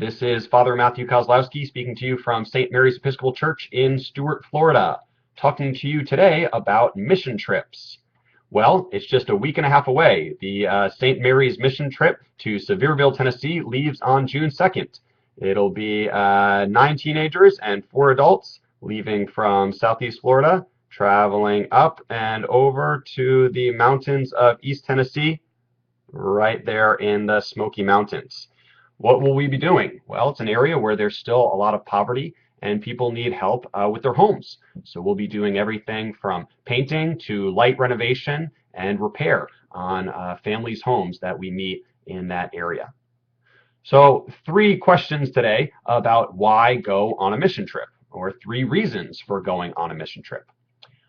This is Father Matthew Kozlowski speaking to you from St. Mary's Episcopal Church in Stuart, Florida, talking to you today about mission trips. Well, it's just a week and a half away. The St. Mary's mission trip to Sevierville, Tennessee leaves on June 2nd. It'll be 9 teenagers and 4 adults leaving from Southeast Florida, traveling up and over to the mountains of East Tennessee, right there in the Smoky Mountains. What will we be doing? Well, it's an area where there's still a lot of poverty and people need help with their homes. So we'll be doing everything from painting to light renovation and repair on families' homes that we meet in that area. So 3 questions today about why go on a mission trip, or 3 reasons for going on a mission trip.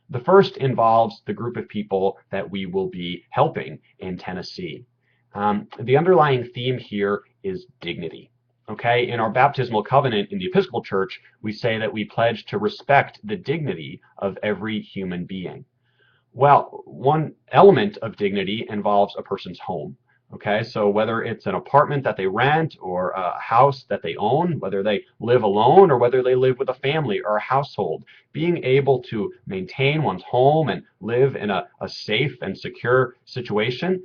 The first involves the group of people that we will be helping in Tennessee. The underlying theme here is dignity. Okay, in our baptismal covenant in the Episcopal Church, we say that we pledge to respect the dignity of every human being. Well, one element of dignity involves a person's home. Okay, so whether it's an apartment that they rent or a house that they own, whether they live alone or whether they live with a family or a household, being able to maintain one's home and live in a safe and secure situation,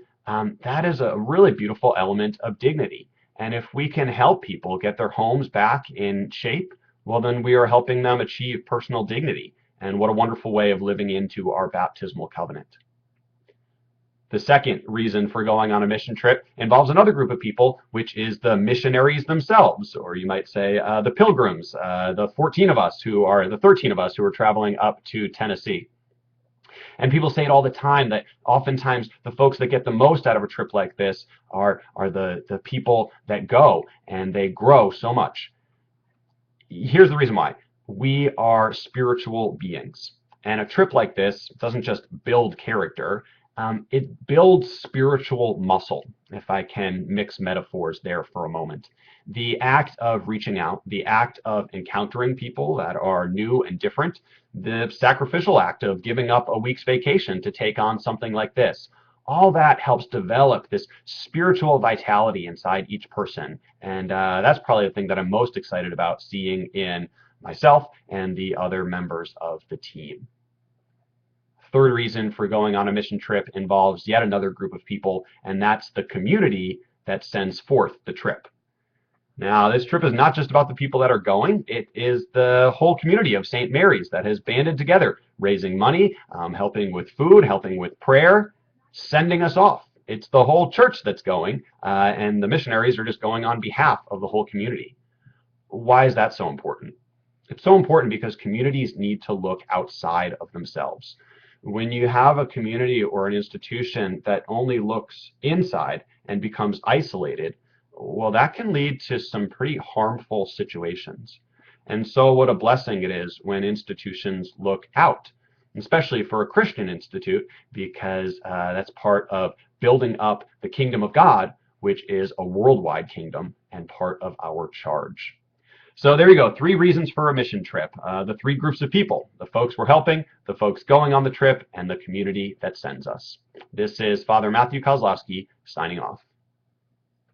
that is a really beautiful element of dignity. And if we can help people get their homes back in shape, well, then we are helping them achieve personal dignity. And what a wonderful way of living into our baptismal covenant. The second reason for going on a mission trip involves another group of people, which is the missionaries themselves, or you might say the pilgrims, the 13 of us who are traveling up to Tennessee. And people say it all the time that oftentimes the folks that get the most out of a trip like this are the people that go and they grow so much. Here's the reason why. We are spiritual beings. And a trip like this doesn't just build character, it builds spiritual muscle, if I can mix metaphors there for a moment. The act of reaching out, the act of encountering people that are new and different, the sacrificial act of giving up a week's vacation to take on something like this, all that helps develop this spiritual vitality inside each person. And that's probably the thing that I'm most excited about seeing in myself and the other members of the team. Third reason for going on a mission trip involves yet another group of people, and that's the community that sends forth the trip. Now, this trip is not just about the people that are going. It is the whole community of St. Mary's that has banded together, raising money, helping with food, helping with prayer, sending us off. It's the whole church that's going, and the missionaries are just going on behalf of the whole community. Why is that so important? It's so important because communities need to look outside of themselves. When you have a community or an institution that only looks inside and becomes isolated, well, that can lead to some pretty harmful situations. And so what a blessing it is when institutions look out, especially for a Christian institute, because that's part of building up the kingdom of God, which is a worldwide kingdom and part of our charge. So there you go, 3 reasons for a mission trip. The 3 groups of people, the folks we're helping, the folks going on the trip, and the community that sends us. This is Father Matthew Kozlowski signing off.